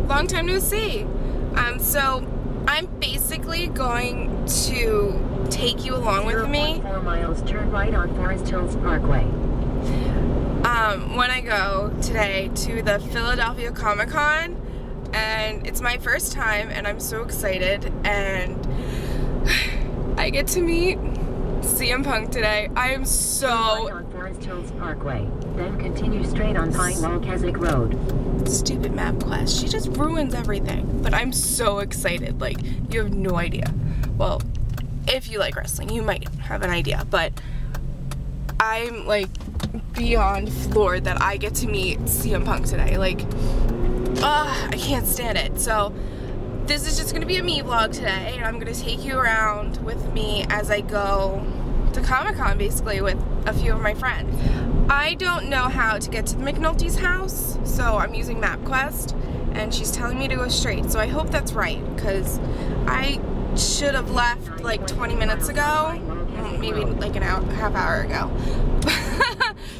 Long time no see. So I'm basically going to take you along with me. 4 miles, turn right on Forest Hills Parkway. When I go today to the Philadelphia Comic-Con, and it's my first time, and I'm so excited, and I get to meet CM Punk today. I am so... Turn right on Forest Hills Parkway, then continue straight on Pinewell Keswick Road. Stupid MapQuest. She just ruins everything. But I'm so excited. Like, you have no idea. Well, if you like wrestling, you might have an idea. But I'm, like, beyond floored that I get to meet CM Punk today. Like, I can't stand it. So, this is just going to be a me vlog today. And I'm going to take you around with me as I go to Comic-Con, basically, with a few of my friends. I don't know how to get to the McNulty's house, so I'm using MapQuest, and she's telling me to go straight, so I hope that's right, because I should have left like 20 minutes ago, maybe like half hour ago,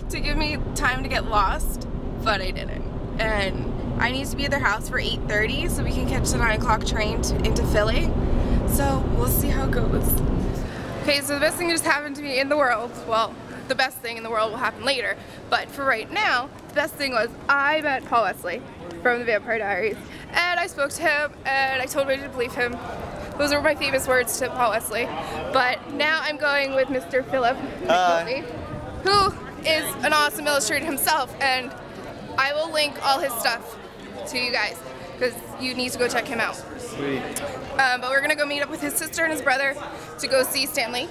to give me time to get lost, but I didn't. And I need to be at their house for 8:30 so we can catch the 9 o'clock train into Philly, so we'll see how it goes. Okay, so the best thing that just happened to me in the world, well, the best thing in the world will happen later, but for right now, the best thing was I met Paul Wesley from the Vampire Diaries, and I spoke to him, and I told him I didn't believe him. Those were my famous words to Paul Wesley. But now I'm going with Mr. Philip McNulty, who is an awesome illustrator himself, and I will link all his stuff to you guys, because you need to go check him out. Sweet. But we're gonna go meet up with his sister and his brother to go see Stanley,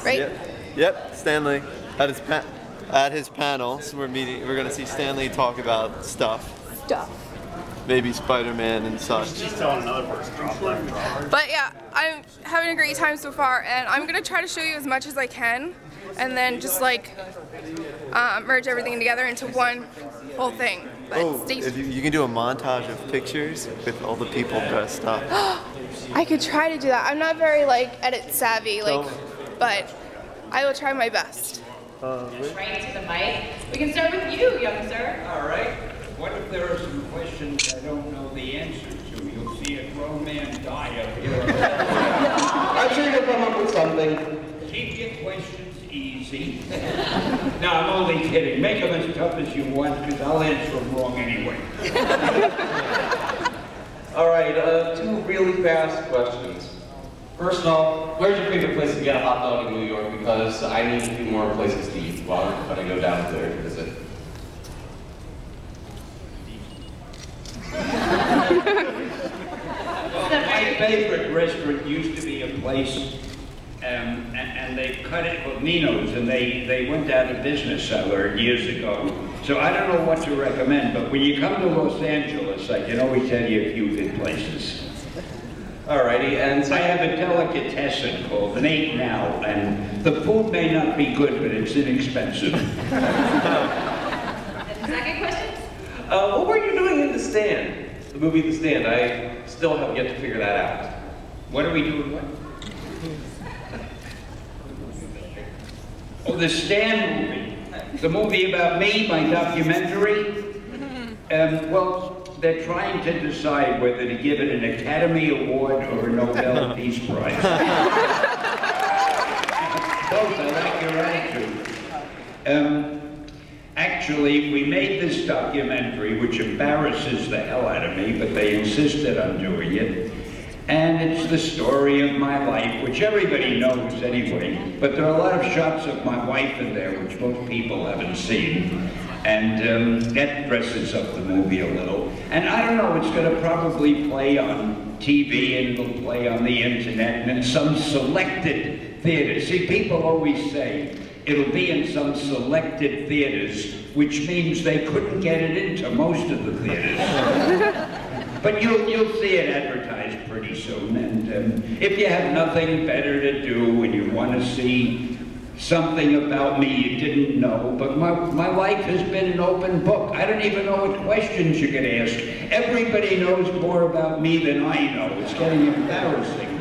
right? Yep, Stanley at his panel. So we're gonna see Stanley talk about stuff. Maybe Spider-Man and such. She's telling another person. But yeah, I'm having a great time so far, and I'm gonna try to show you as much as I can, and then just like merge everything together into one whole thing. But if you can do a montage of pictures with all the people dressed up. I could try to do that. I'm not very like edit savvy, but I will try my best. Right to the mic. We can start with you, young sir. All right. What if there are some questions I don't know the answer to? You'll see a grown man die up here. I'm sure you'll come up with something. Keep your questions easy. No, I'm only kidding. Make them as tough as you want, because I'll answer them wrong anyway. All right, 2 really fast questions. First off, where's your favorite place to get a hot dog in New York? Because I need a few more places to eat while I go down there to visit. Well, my favorite restaurant used to be a place, and they cut it with Nino's, and they went out of business years ago. So I don't know what to recommend, but when you come to Los Angeles, I can always tell you a few good places. Alrighty, and so I have a delicatessen called an 8 Now, and the food may not be good, but it's inexpensive. And the second question? what were you doing in The Stand? The movie The Stand. I still have yet to figure that out. What are we doing? What? Oh, the Stand movie. The movie about me, my documentary. Well, they're trying to decide whether to give it an Academy Award or a Nobel Peace Prize. Both, I like your attitude. Actually, we made this documentary, which embarrasses the hell out of me, but they insisted on doing it. And it's the story of my life, which everybody knows anyway, but there are a lot of shots of my wife in there, which most people haven't seen. And that dresses up the movie a little. And I don't know, it's going to probably play on TV and it'll play on the internet and in some selected theaters. See, people always say it'll be in some selected theaters, which means they couldn't get it into most of the theaters. But you'll see it advertised pretty soon. And if you have nothing better to do and you want to see something about me you didn't know, but my life has been an open book. I don't even know what questions you can ask. Everybody knows more about me than I know. It's getting embarrassing.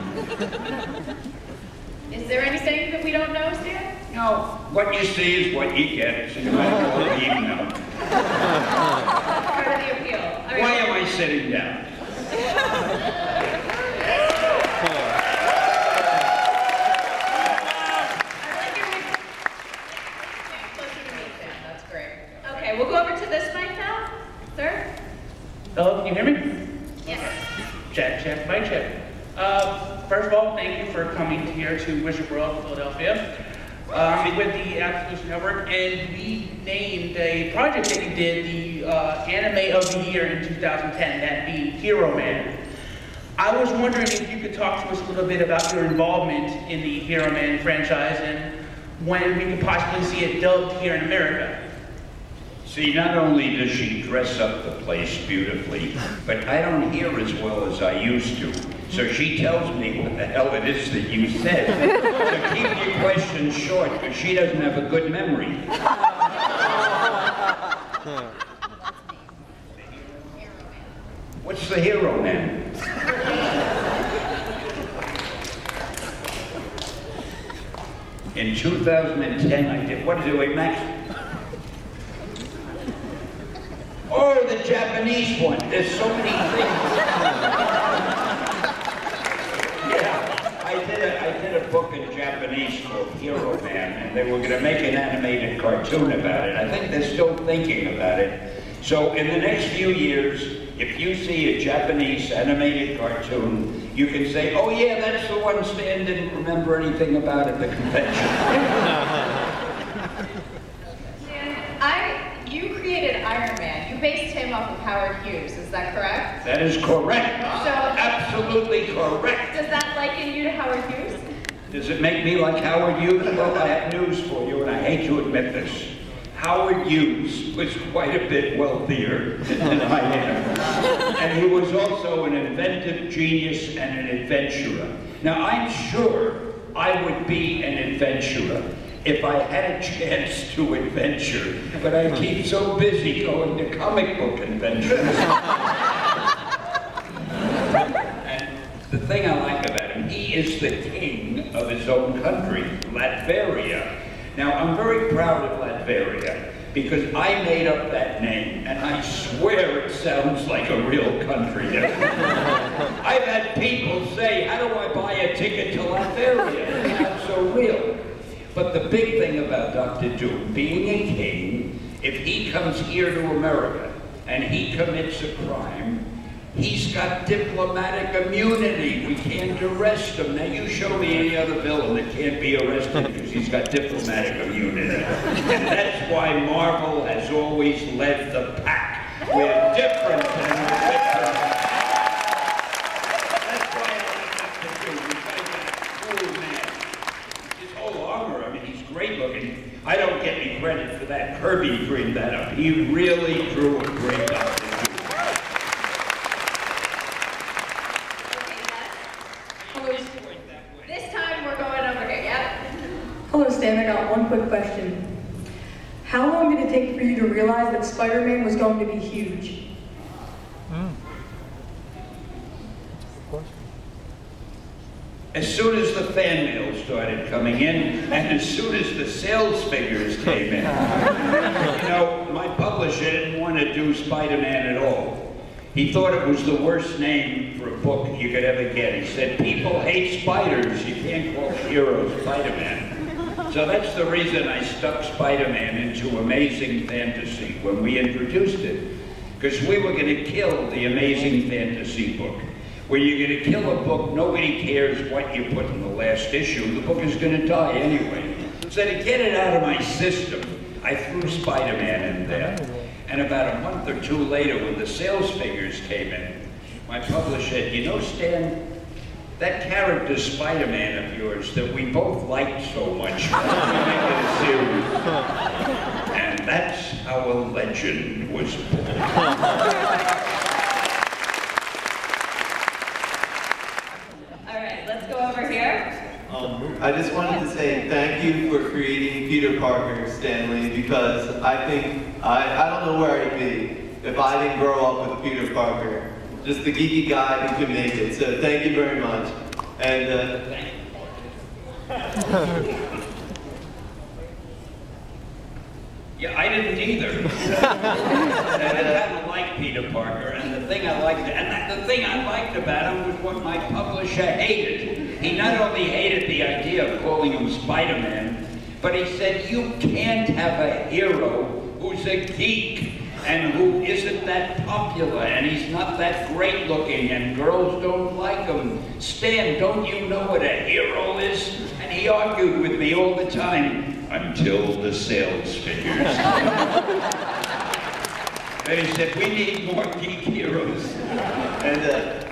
Is there anything that we don't know, Stan? No, what you see is what you get, so you might as well leave now. Part of the appeal. Why am I sitting down? That's great. Okay, we'll go over to this mic now. Sir? Hello, can you hear me? Yes. Check, check, mic check. First of all, thank you for coming here to Wizard World, Philadelphia. With the Absolution Network, and we named a project that you did the Anime of the Year in 2010, that being Hero Man. I was wondering if you could talk to us a little bit about your involvement in the Hero Man franchise and when we could possibly see it dubbed here in America. See, not only does she dress up the place beautifully, but I don't hear as well as I used to. So she tells me what the hell it is that you said. So keep your questions short, because she doesn't have a good memory. What's the Hero Man? In 2010 I did, what is it, wait, Max? Oh, the Japanese one. There's so many things. Yeah, I did a book in Japanese called Hero Man, and they were going to make an animated cartoon about it. I think they're still thinking about it. So in the next few years, if you see a Japanese animated cartoon, you can say, oh yeah, that's the one Stan didn't remember anything about at the convention. You created Iron Man. You based him off of Howard Hughes, is that correct? That is correct. So, absolutely correct. Does that liken you to Howard Hughes? Does it make me like Howard Hughes? Well, I have news for you, and I hate to admit this. Howard Hughes was quite a bit wealthier than I am. And he was also an inventive genius and an adventurer. Now, I'm sure I would be an adventurer if I had a chance to adventure, but I keep so busy going to comic book conventions. And the thing I like about him, he is the king of his own country, Latveria. Now, I'm very proud of Latveria because I made up that name, and I swear it sounds like a real country. I've had people say, how do I buy a ticket to Latveria? It's not so real. But the big thing about Dr. Doom, being a king, if he comes here to America and he commits a crime, he's got diplomatic immunity. We can't arrest him. Now you show me any other villain that can't be arrested because he's got diplomatic immunity. And that's why Marvel has always led the pack. We're different and we're different. That's why I like Dr. Doom. He's got a cool man. His whole armor, I mean, he's great looking. I don't get any credit for that. Kirby dreamed that up. He really drew a great Dr. Doom. Hello, Stan. I got one quick question. How long did it take for you to realize that Spider-Man was going to be huge? As soon as the fan mail started coming in, and as soon as the sales figures came in. You know, my publisher didn't want to do Spider-Man at all. He thought it was the worst name for a book you could ever get. He said, people hate spiders, you can't call heroes Spider-Man. So that's the reason I stuck Spider-Man into Amazing Fantasy when we introduced it. Because we were going to kill the Amazing Fantasy book. When you're going to kill a book, nobody cares what you put in the last issue. The book is going to die anyway. So to get it out of my system, I threw Spider-Man in there. And about a month or two later, when the sales figures came in, my publisher said, you know, Stan, that character Spider-Man of yours that we both liked so much, why don't we make it a series? And that's how a legend was born. All right, let's go over here. I just wanted to say thank you for creating Peter Parker, Stanley, because I think, I don't know where I'd be if I didn't grow up with Peter Parker. Just the geeky guy who could make it. So thank you very much. And Yeah, I didn't either. I kind of like Peter Parker, and the thing I liked about him was what my publisher hated. He not only hated the idea of calling him Spider-Man, but he said you can't have a hero who's a geek and who isn't that popular, and he's not that great looking, and girls don't like him. Stan, don't you know what a hero is? And he argued with me all the time, until the sales figures. They said, we need more geek heroes. And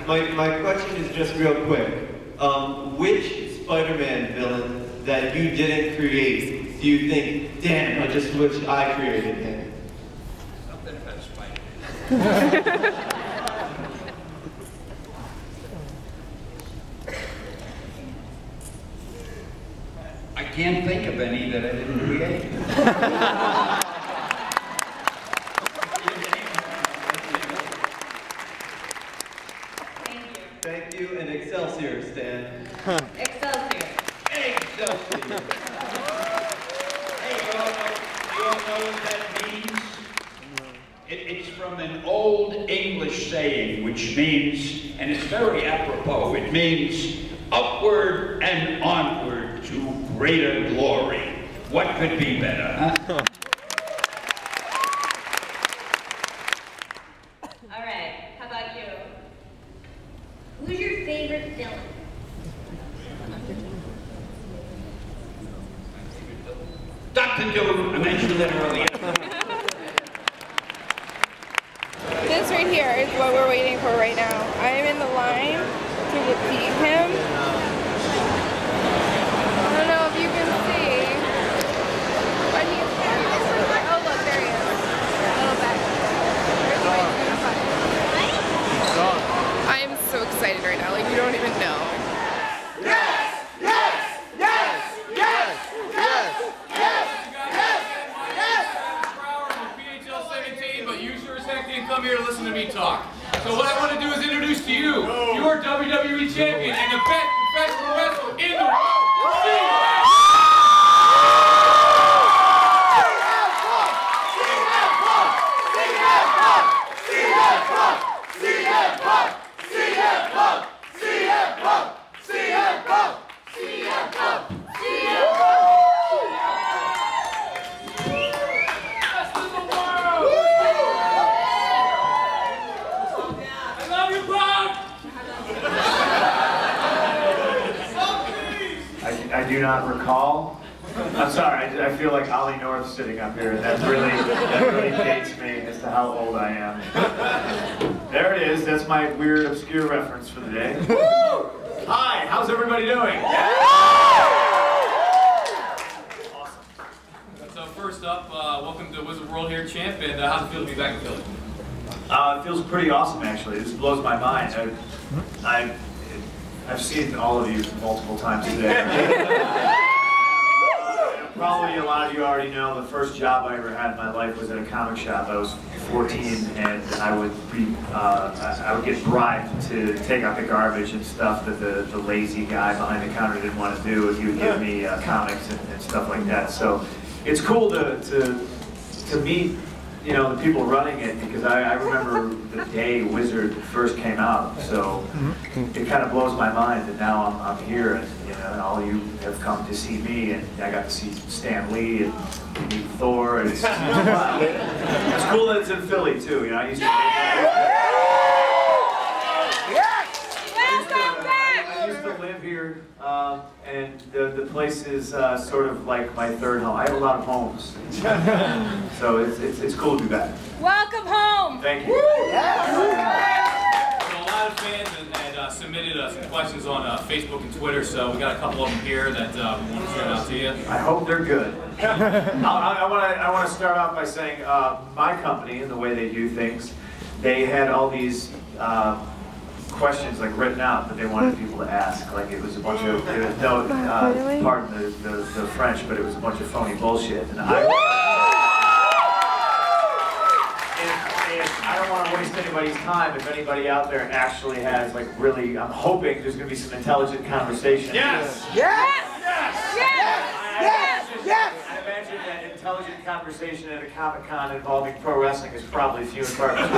my question is just real quick. Which Spider-Man villain that you didn't create do you think, damn, I just wish I created him? Something about Spider-Man. I can't think of any that I didn't create. Thank you, and Excelsior, Stan. Excelsior. Excelsior. Hey, you all know what that means? It's from an old English saying, which means, and it's very apropos, it means upward and onward to greater glory. What could be better, huh? All right, how about you? Who's your favorite villain? Dr. Doom, I mentioned that earlier. This right here is what we're waiting for right now. I am in the line to defeat him. I don't know if you can see, but he's oh look, there he is. A little back. There's where he's gonna fight. I am so excited right now, like you don't even know. Yes! Yes! Yes! Yes! Yes! PHL 17, but you sure as heck didn't come here to listen to me talk. So what I want to do is introduce to you your WWE champion and the best professional wrestler in the world. I do not recall. I'm sorry, I feel like Ollie North's sitting up here, and that really dates me as to how old I am. There it is, that's my weird, obscure reference for the day. Hi, how's everybody doing? Awesome. So first up, welcome to Wizard World here, champ, and how's it feel to be back in Philly? It feels pretty awesome, actually. This blows my mind. I've seen all of you multiple times today. Probably a lot of you already know the first job I ever had in my life was at a comic shop. I was 14, and I would get bribed to take out the garbage and stuff that the lazy guy behind the counter didn't want to do, if he would give me comics and stuff like that. So it's cool to meet, you know, the people running it, because I remember the day Wizard first came out, so it kind of blows my mind that now I'm here, and you know, and all you have come to see me, and I got to see Stan Lee and meet Thor, and it's cool that it's in Philly too. You know, I used to live here, and the place is sort of like my third home. I have a lot of homes, so it's cool to be back. Welcome home! Thank you. So a lot of fans had submitted some questions on Facebook and Twitter, so we got a couple of them here that we want to shout out to you. I hope they're good. I want to start off by saying my company and the way they do things, they had all these questions like written out that they wanted people to ask. Like it was a bunch of, pardon the French, but it was a bunch of phony bullshit. And I don't want to waste anybody's time. If anybody out there actually has, like, really, I'm hoping there's going to be some intelligent conversation. Yes! Yes! Yes! Yes! Yes! I imagine imagine that intelligent conversation at a Comic-Con involving pro wrestling is probably few and far between.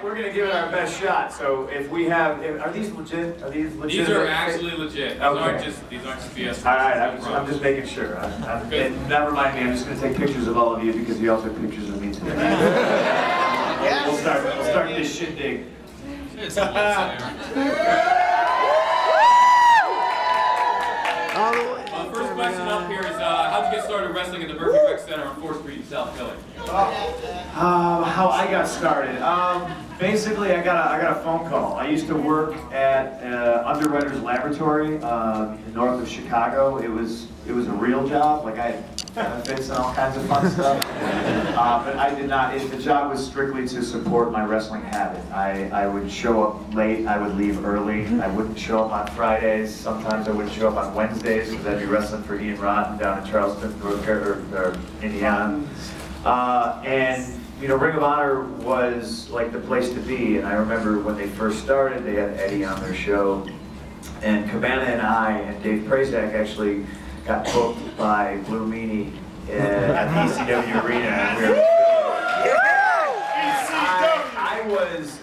We're gonna give it our best shot. So if we have, are these legit? Are these legit? These are actually legit. These aren't just BS. All right, I'm just making sure. And never mind me. I'm just gonna take pictures of all of you because you all took pictures of me today. We'll start this shindig. First question up here is, how'd you get started wrestling in the Murphy Rec Center on 4th Street in South Philly? How I got started. Basically, I got a phone call. I used to work at Underwriter's Laboratory north of Chicago. It was a real job. Like I had benefits and all kinds of fun stuff. But I did not. The job was strictly to support my wrestling habit. I would show up late. I would leave early. I wouldn't show up on Fridays. Sometimes I wouldn't show up on Wednesdays because I'd be wrestling for Ian Rotten down in Charleston, North Carolina, or Indiana. And you know, Ring of Honor was like the place to be. And I remember when they first started, they had Eddie on their show, and Cabana and I and Dave Prazak actually got booked by Blue Meanie at the ECW Arena. And we were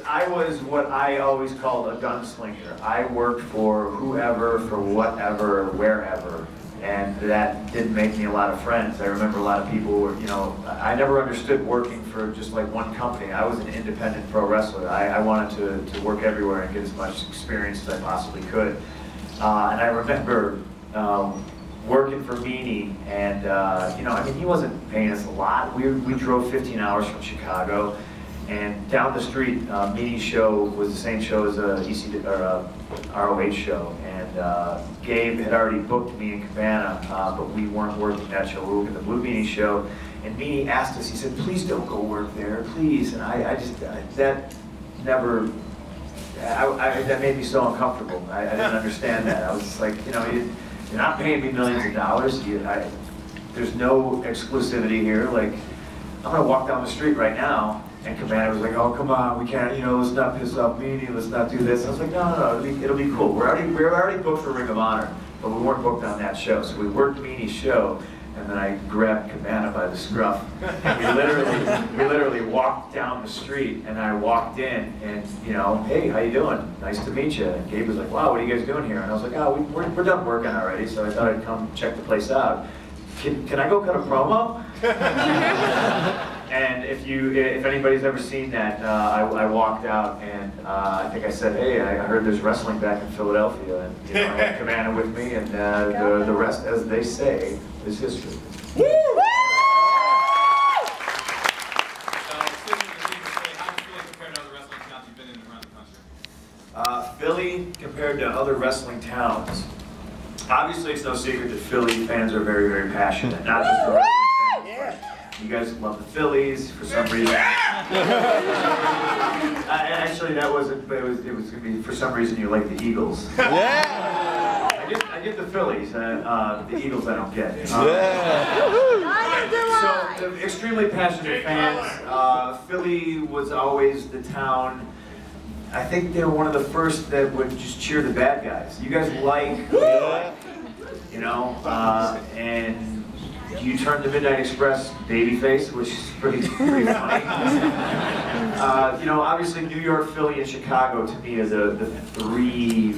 I was what I always called a gunslinger. I worked for whoever, for whatever, wherever. And that didn't make me a lot of friends. I remember a lot of people were, you know, I never understood working for just like one company. I was an independent pro wrestler. I wanted to work everywhere and get as much experience as I possibly could. And I remember working for Meanie, and you know, I mean, he wasn't paying us a lot. We drove 15 hours from Chicago, and down the street, Meanie's show was the same show as a ROH show, and Gabe had already booked me and Cabana, but we weren't working that show. We were working the Blue Meanie show, and Meanie asked us, he said, please don't go work there, please. And that made me so uncomfortable. I didn't understand that. I was just like, you know, you're not paying me millions of dollars. There's no exclusivity here. Like, I'm gonna walk down the street right now, and Cabana was like, oh, come on, we can't, you know, let's not piss off Meanie, let's not do this. I was like, no, it'll be cool. We're already booked for Ring of Honor, but we weren't booked on that show. So we worked Meanie's show, and then I grabbed Cabana by the scruff. And we literally walked down the street, and I walked in, and, you know, hey, how you doing? Nice to meet you. And Gabe was like, wow, what are you guys doing here? And I was like, oh, we're done working already, so I thought I'd come check the place out. Can I go cut a promo? And if anybody's ever seen that, I walked out, and I think I said, hey, I heard there's wrestling back in Philadelphia, and you know, I had Cabana with me, and the rest, as they say, is history. Woo! Philly compared to other wrestling towns. Obviously, it's no secret that Philly fans are very, very passionate. Not just the wrestling fans, but you guys love the Phillies for some reason. Actually, that wasn't. But it was going to be for some reason you like the Eagles. Yeah. I get the Phillies. The Eagles I don't get. Yeah. So extremely passionate fans. Philly was always the town. I think they were one of the first that would just cheer the bad guys. You guys like who you like, you know, and you turned the Midnight Express babyface, which is pretty funny. You know, obviously New York, Philly, and Chicago to me are the three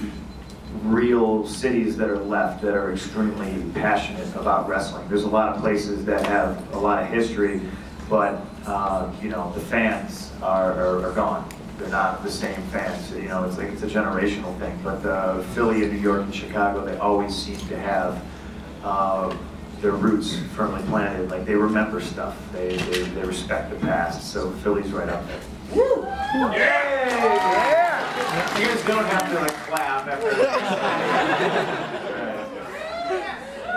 real cities that are left that are extremely passionate about wrestling. There's a lot of places that have a lot of history, but you know, the fans are gone. They're not the same fans. You know, it's like it's a generational thing. But Philly and New York and Chicago, they always seem to have their roots firmly planted. Like they remember stuff. They respect the past. So Philly's right up there. Woo! Yeah! Yeah! You guys don't have to like clap after.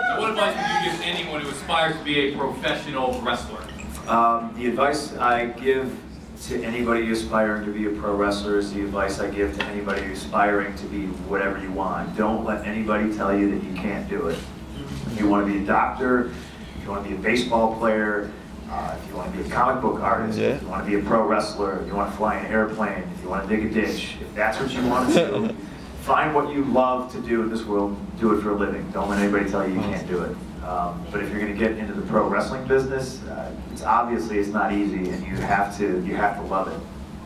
So what advice would you give anyone who aspires to be a professional wrestler? The advice I give to anybody aspiring to be a pro wrestler is the advice I give to anybody aspiring to be whatever you want. Don't let anybody tell you that you can't do it. If you want to be a doctor, if you want to be a baseball player, if you want to be a comic book artist, if you want to be a pro wrestler, if you want to fly an airplane, if you want to dig a ditch, if that's what you want to do, find what you love to do in this world, do it for a living. Don't let anybody tell you you can't do it. But if you're going to get into the pro wrestling business, it's obviously it's not easy, and you have to love it.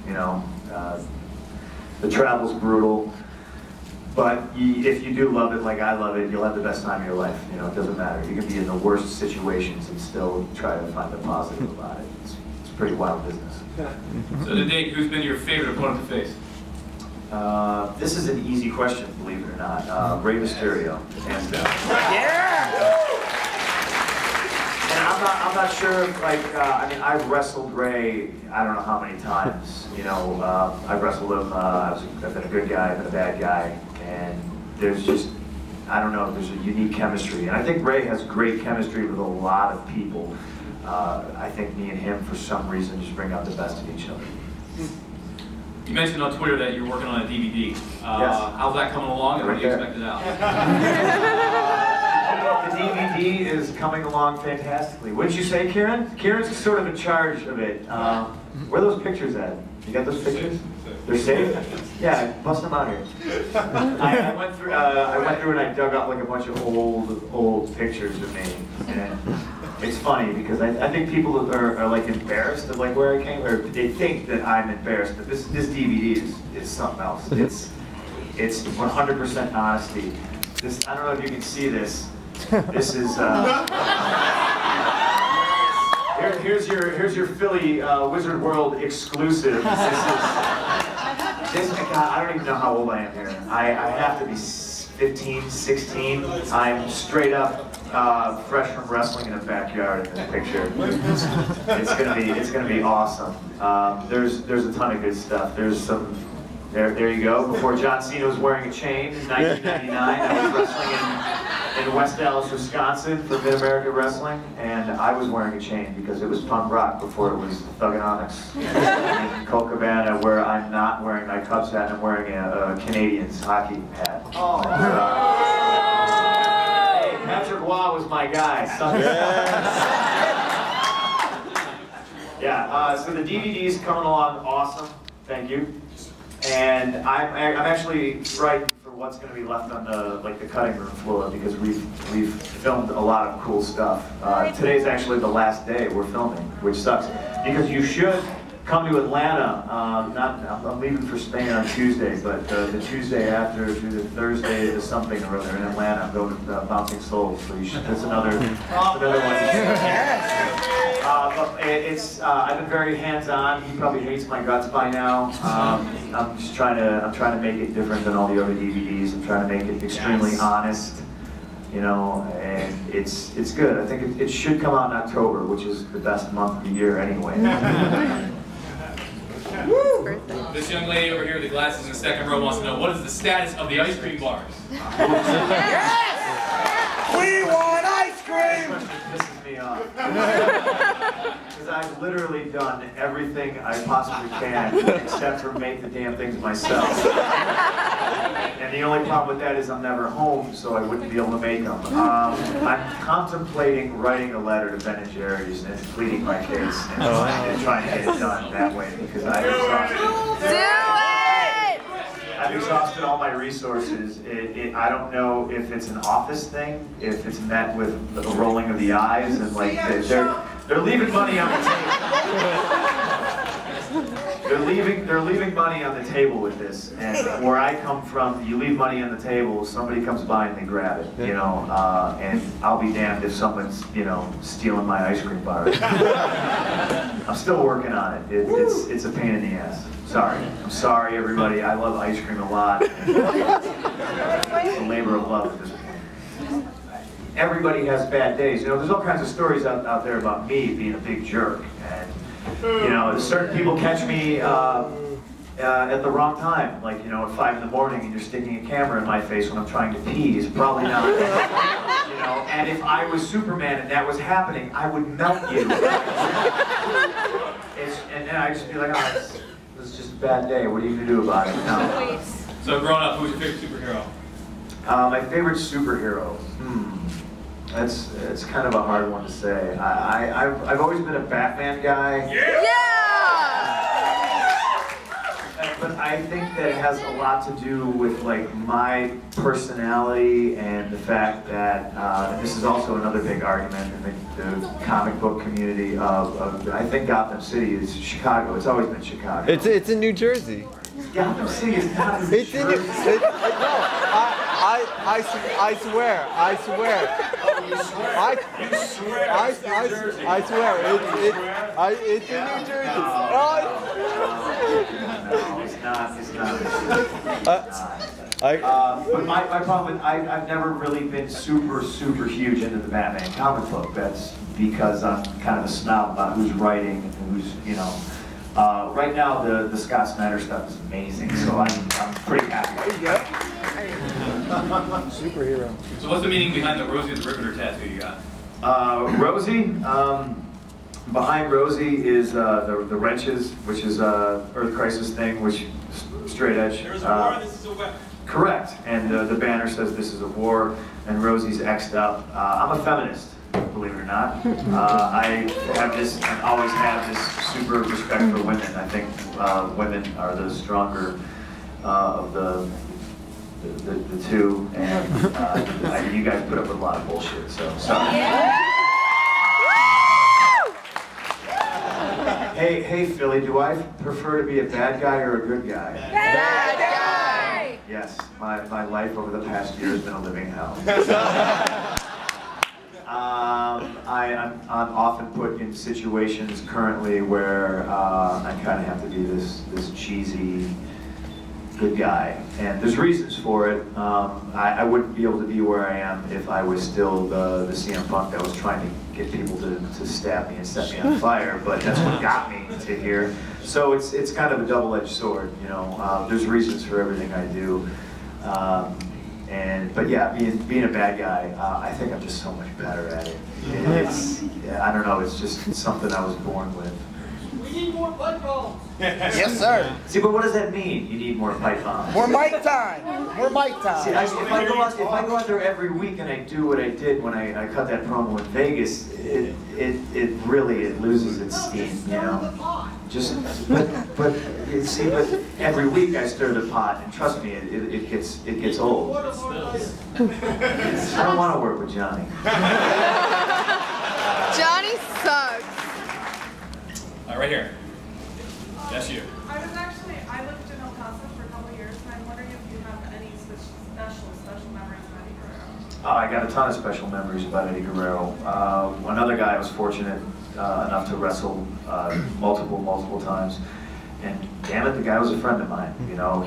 You know, the travel's brutal, but if you do love it like I love it, you'll have the best time of your life. You know, it doesn't matter. You can be in the worst situations and still try to find the positive about it. It's a pretty wild business. So to date, who's been your favorite opponent to face? This is an easy question, believe it or not. Rey Mysterio, hands down. Yeah! And I'm not sure, like, I mean, I've wrestled Rey, I don't know how many times, you know, I've wrestled him, I've been a good guy, I've been a bad guy, and there's just, I don't know, there's a unique chemistry. And I think Rey has great chemistry with a lot of people. I think me and him, for some reason, just bring out the best of each other. You mentioned on Twitter that you're working on a DVD. Yes. How's that coming along, and when do you expect it out? The DVD is coming along fantastically. Wouldn't you say, Kieran? Kieran's sort of in charge of it. Where are those pictures at? You got those pictures? They're safe? Yeah, bust them out here. I went through and I dug up like a bunch of old pictures of me, and it's funny because I think people are like embarrassed of like where I came, or they think that I'm embarrassed. But this DVD is something else. It's 100% honesty. This, I don't know if you can see this. This is here's your Philly Wizard World exclusive. I don't even know how old I am here. I have to be 15, 16. I'm straight up fresh from wrestling in a backyard in this picture. It's gonna be awesome. There's a ton of good stuff. There's some. There you go. Before John Cena was wearing a chain in 1999, I was wrestling in West Dallas, Wisconsin for Mid-America Wrestling, and I was wearing a chain because it was punk rock before it was Thugonomics. In Colt Cabana, where I'm not wearing my Cubs hat, I'm wearing a Canadians hockey hat. Oh. Hey, Patrick Waugh was my guy. Yeah. So the DVD's coming along awesome. Thank you. And I'm actually frightened for what's going to be left on the cutting room floor because we've filmed a lot of cool stuff. Today's actually the last day we're filming, which sucks because you should come to Atlanta. I'm leaving for Spain on Tuesday, but the Tuesday after through the Thursday to something or other in Atlanta, I'm going to Bouncing Souls. So you should. That's another one. But I've been very hands-on. He probably hates my guts by now. I'm trying to make it different than all the other DVDs. I'm trying to make it extremely honest, you know, and it's good. I think it should come out in October, which is the best month of the year anyway. This young lady over here with the glasses in the second row wants to know, what is the status of the ice cream bars? Yes! We want ice cream! This pisses me off. Because I've literally done everything I possibly can except for make the damn things myself. And the only problem with that is I'm never home, so I wouldn't be able to make them. I'm contemplating writing a letter to Ben & Jerry's and pleading my case and trying to get it done that way because I've exhausted all my resources. I don't know if it's an office thing, if it's met with the rolling of the eyes, and like they're leaving money on the table. They're leaving money on the table with this, and where I come from, you leave money on the table, somebody comes by and they grab it, you know, and I'll be damned if someone's, you know, stealing my ice cream bar. I'm still working on it. It's a pain in the ass. Sorry. I'm sorry, everybody. I love ice cream a lot. It's a labor of love at this point. Everybody has bad days. You know, there's all kinds of stories out there about me being a big jerk. And, you know, certain people catch me at the wrong time. Like, you know, at 5 in the morning and you're sticking a camera in my face when I'm trying to pee. It's probably not, you know, and if I was Superman and that was happening, I would melt you. And then I'd just be like, oh, it's just a bad day. What are you going to do about it? No. So growing up, who's your favorite superhero? My favorite superhero? It's kind of a hard one to say. I've always been a Batman guy. Yeah! But I think that it has a lot to do with like my personality and the fact that and this is also another big argument in the comic book community of I think Gotham City is Chicago. It's always been Chicago. It's in New Jersey. Gotham City is not in New Jersey. No, I swear. Oh, you swear? You swear? I swear. It's in New Jersey. No, it's not. But my problem is I've never really been super huge into the Batman comic book. That's because I'm kind of a snob about who's writing and who's, you know. Right now, the Scott Snyder stuff is amazing, so I'm pretty happy. There you go. Superhero. So what's the meaning behind the Rosie the Riveter tattoo you got? Rosie, behind Rosie is the wrenches, which is Earth Crisis thing, which straight edge. There's a war, this is a weapon. Correct, and the banner says this is a war, and Rosie's X'd up. I'm a feminist, believe it or not. I have this, and always have this super respect for women. I think women are the stronger of the two, and you guys put up with a lot of bullshit, so sorry. Hey Philly, do I prefer to be a bad guy or a good guy? Bad guy! Yes, my life over the past year has been a living hell. I'm often put in situations currently where I kind of have to be this cheesy good guy, and there's reasons for it. I wouldn't be able to be where I am if I was still the CM Punk that was trying to get people to stab me and set me on fire, but that's what got me to here. So it's kind of a double-edged sword, you know. There's reasons for everything I do. But yeah, being a bad guy, I think I'm just so much better at it. I don't know, it's just something I was born with. We need more pipe bombs. Yes, sir. See, but what does that mean? You need more pipe bombs. More mic time. More mic time. See, if I go out there every week and I do what I did when I cut that promo in Vegas, it really loses its steam, you know. But every week I stir the pot, and trust me, it gets old. I don't want to work with Johnny. Johnny sucks. Right here. That's you. I lived in El Paso for a couple of years, and I'm wondering if you have any special memories of Eddie Guerrero. I got a ton of special memories about Eddie Guerrero. Another guy I was fortunate enough to wrestle multiple times. And damn it, the guy was a friend of mine. You know, I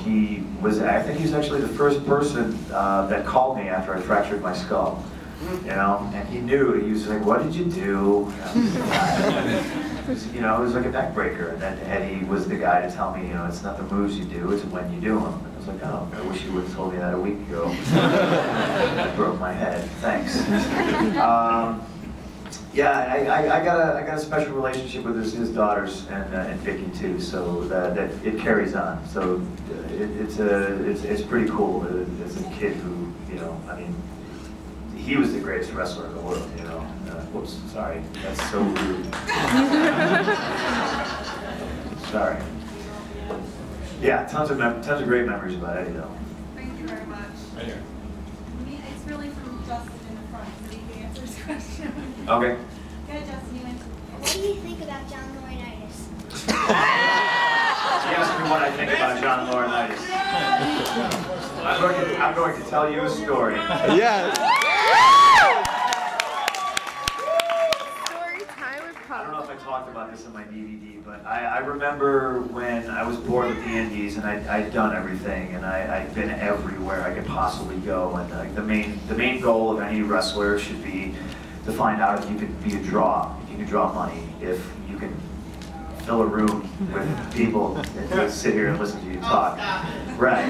think he was actually the first person that called me after I fractured my skull. You know, and he knew. He was like, "What did you do?" You know, it was like a neck breaker. And then Eddie was the guy to tell me, you know, it's not the moves you do, it's when you do them. And I was like, oh, I wish you would have told me that a week ago. That broke my head. Thanks. Yeah, I got a special relationship with his daughters and Vicky too, so that it carries on. So it's pretty cool as a kid who, you know, I mean, he was the greatest wrestler in the world, you know. Whoops, sorry, that's so rude. Sorry. Yeah, tons of great memories about Eddie though. Thank you very much. Right here. It's really from Justin in the front, so you can answer this question. Okay. Go ahead, Justin, you answer. What do you think about John Laurinaitis? She asked me what I think about John Laurinaitis. I'm going to tell you a story. Yes. I don't know if I talked about this in my DVD, but I remember when I was born with the Indies and I'd done everything and I'd been everywhere I could possibly go, and the main goal of any wrestler should be to find out if you could be a draw, if you can draw money, if you can fill a room with people and just sit here and listen to you talk. Right.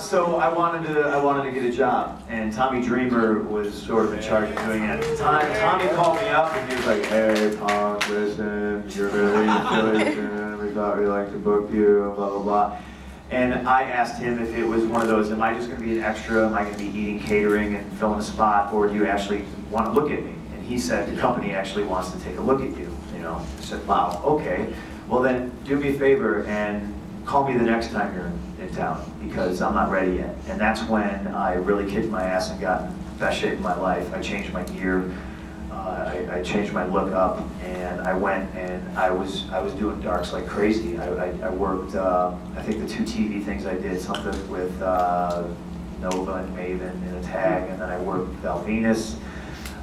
So I wanted to get a job, and Tommy Dreamer was sort of in charge of doing it at the time. Tommy called me up and he was like, "Hey, Punk, listen, you're very intelligent. We thought we'd like to book you, blah, blah, blah." And I asked him if it was one of those, am I just going to be an extra? Am I going to be eating catering and filling a spot, or do you actually want to look at me? And he said, the company actually wants to take a look at you. You know, I said, wow, okay. well then do me a favor and call me the next time you're in town, because I'm not ready yet. And that's when I really kicked my ass and got in the best shape of my life. I changed my gear, I changed my look up, and I went and I was doing darks like crazy. I worked, I think the 2 TV things I did, something with Nova and Maven in a tag, and then I worked Val Venus.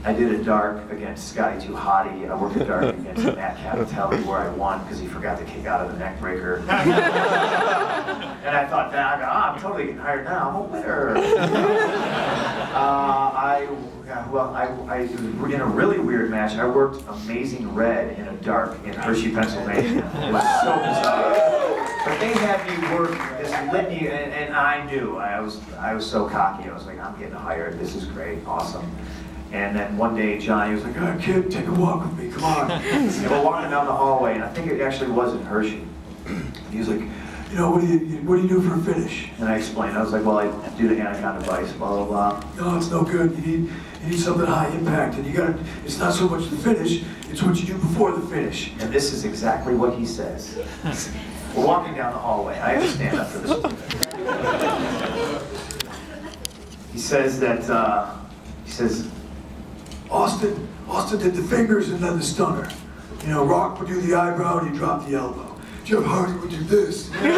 I did a dark against Scotty Too Hottie. I worked a dark against Matt Capitelli where I won because he forgot to kick out of the neck breaker. And I thought, I'm totally getting hired now. I'm a winner. In a really weird match, I worked Amazing Red in a dark in Hershey, Pennsylvania. It was so bizarre. But they had me work this litany, and I knew. I was so cocky. I was like, I'm getting hired. This is great, awesome. And then one day, Johnny was like, oh, kid, take a walk with me, come on. And we're walking down the hallway, and I think it actually was in Hershey. He was like, you know, what do you do for a finish? And I explained. I was like, well, I do the Anaconda Vice, blah, blah, blah. No, it's no good. You need something high impact, and it's not so much the finish, it's what you do before the finish. And this is exactly what he says. We're walking down the hallway. I have to stand up for this. He says that, Austin did the fingers and then the stunner. You know, Rock would do the eyebrow and he'd drop the elbow. Jeff Hardy would do this. Then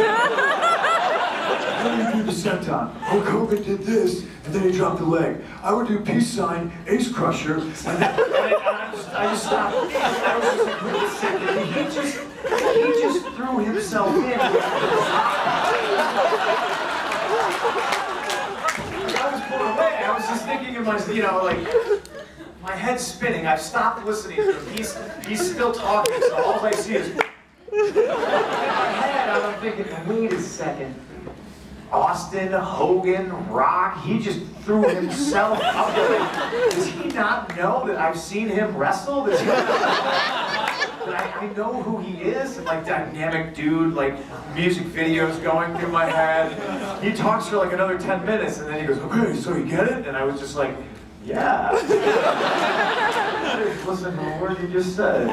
he'd do the senton. Hulk Hogan did this, and then he dropped the leg. I would do peace sign, ace crusher, and I just stopped. I was just like, wait a second. He just threw himself in. I was blown away. I was just thinking of myself, you know, like, my head's spinning. I've stopped listening to him. He's still talking, so all I see is in my head. I'm thinking, wait a second. Austin, Hogan, Rock, he just threw himself up there. Does he not know that I've seen him wrestle? Does he not that I know who he is? And like dynamic dude, like music videos going through my head. He talks for like another 10 minutes and then he goes, okay, so you get it? And I was just like, yeah. Listen to the word you just said.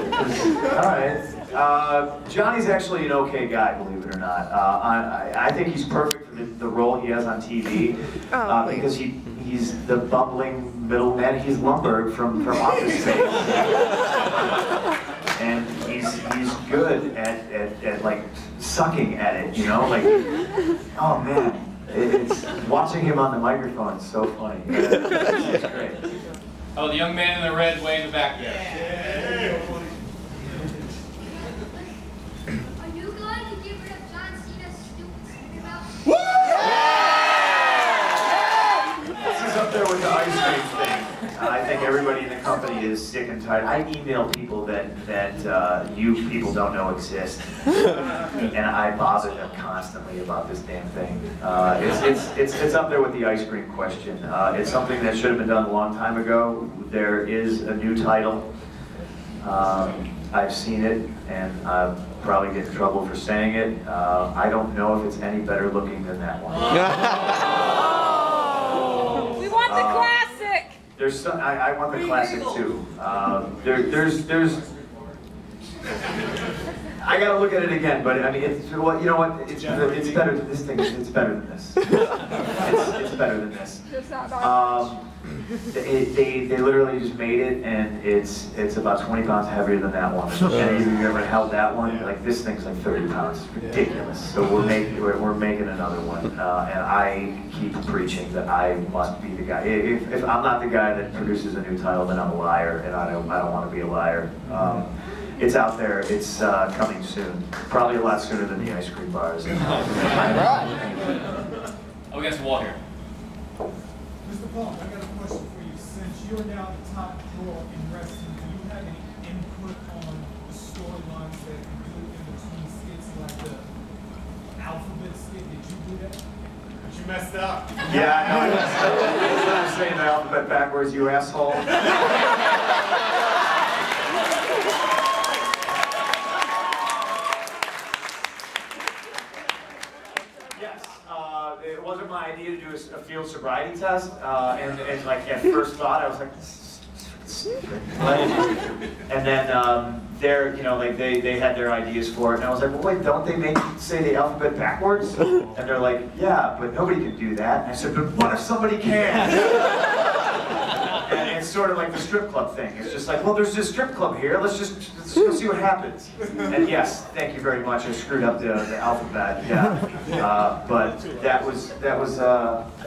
Alright. Johnny's actually an okay guy, believe it or not. I think he's perfect for the role he has on TV. Because he's the bumbling middleman. He's Lumbergh from Office Space. And he's good at like sucking at it, you know? Like, oh man. It's watching him on the microphone is so funny. It's great. Oh, the young man in the red way in the back there. Are you going to get rid of John Cena's stupid speaker belt? This is up there with the ice cream thing. I think everybody in the company is sick and tired. I email people that you people don't know exist, and I bother them constantly about this damn thing. It's up there with the ice cream question. It's something that should have been done a long time ago. There is a new title. I've seen it, and I'll probably get in trouble for saying it. I don't know if it's any better looking than that one. We want the classic. There's some, I want the classic too. There's. I gotta look at it again, but I mean, well, you know what? It's better than this thing. It's better than this. It's better than this. They literally just made it, and it's about 20 pounds heavier than that one. And if you've ever held that one, like this thing's like 30 pounds. It's ridiculous. So we're making another one, and I keep preaching that I must be the guy. If I'm not the guy that produces a new title, then I'm a liar, and I don't want to be a liar. It's out there. It's coming soon. Probably a lot sooner than the ice cream bars. Oh, we got some wall here. Mr. Paul, I got a question for you. Since you're now the top draw in wrestling, do you have any input on the storylines that you do in between skits, like the alphabet skit? Did you do that? But you messed up. Yeah, I know. I messed up. That's what I'm saying, the alphabet backwards, you asshole. It wasn't my idea to do a field sobriety test, and like at first thought, I was like, Yes. And then they're, you know, like they had their ideas for it, and I was like, well, wait, don't they say the alphabet backwards? And they're like, yeah, but nobody can do that. And I said, but what if somebody can? And it's sort of like the strip club thing. It's just like, well, there's this strip club here. Let's go see what happens. And yes, thank you very much. I screwed up the alphabet. Yeah, but that was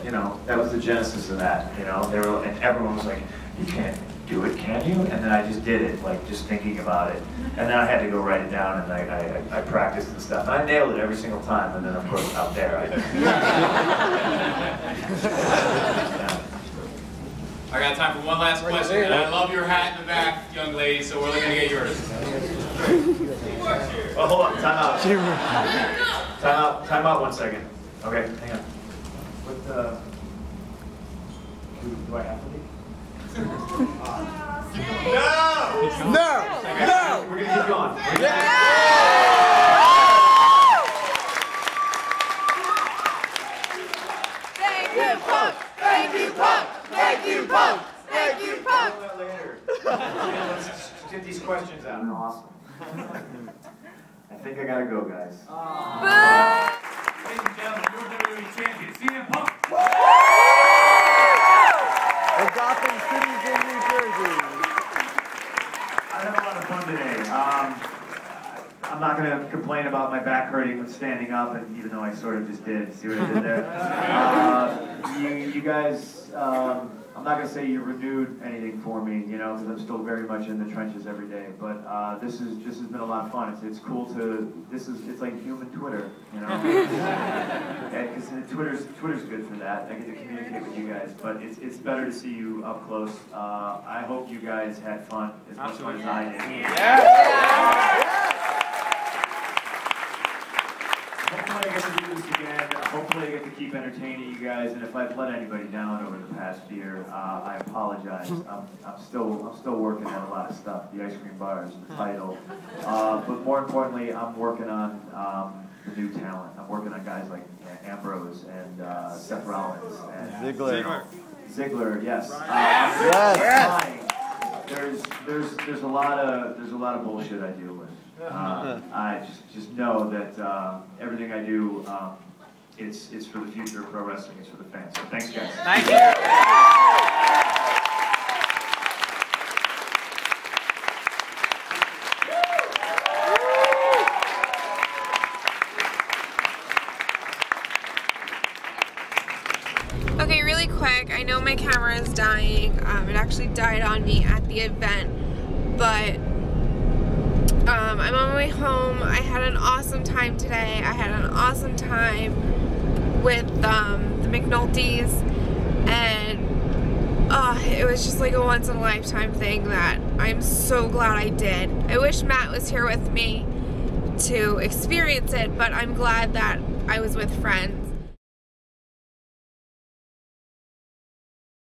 you know, that was the genesis of that. You know, and everyone was like, you can't do it, can you? And then I just did it, like just thinking about it. And then I had to go write it down, and I practiced and stuff. And I nailed it every single time. And then of course out there, I got time for one last question. And I love your hat in the back, young lady, so we're gonna get yours. Oh, hold on, time out. Time out 1 second. Okay, hang on. What do I have to leave? No! We're gonna keep going. Thank you, Punk! Thank you, Punk! Thank you, Punk! Thank you, Punk! Let's get these questions out. Awesome. I think I gotta go, guys. Ladies and gentlemen, your WWE champion, CM Punk. The Gotham City's in New Jersey. I had a lot of fun today. I'm not going to complain about my back hurting with standing up, and even though I sort of just did. See what I did there? You guys, I'm not going to say you renewed anything for me, you know, because I'm still very much in the trenches every day. But this has been a lot of fun. It's cool to, it's like human Twitter, you know? Because Twitter's good for that. I get to communicate with you guys, but it's better to see you up close. I hope you guys had fun as much fun as I did. Hopefully I get to do this again. Hopefully I get to keep entertaining you guys. And if I've let anybody down over the past year, I apologize. I'm still working on a lot of stuff. The ice cream bars, the title. But more importantly, I'm working on the new talent. I'm working on guys like Ambrose and Seth Rollins and Ziggler. Yes. There's a lot of bullshit I deal with. I just know that everything I do, it's for the future of pro wrestling. It's for the fans. So thanks, guys. Thank you. Okay, really quick, I know my camera is dying. It actually died on me at the event, but I'm on my way home. I had an awesome time today. I had an awesome time with the McNultys, and it was just like a once-in-a-lifetime thing that I'm so glad I did. I wish Matt was here with me to experience it, but I'm glad that I was with friends.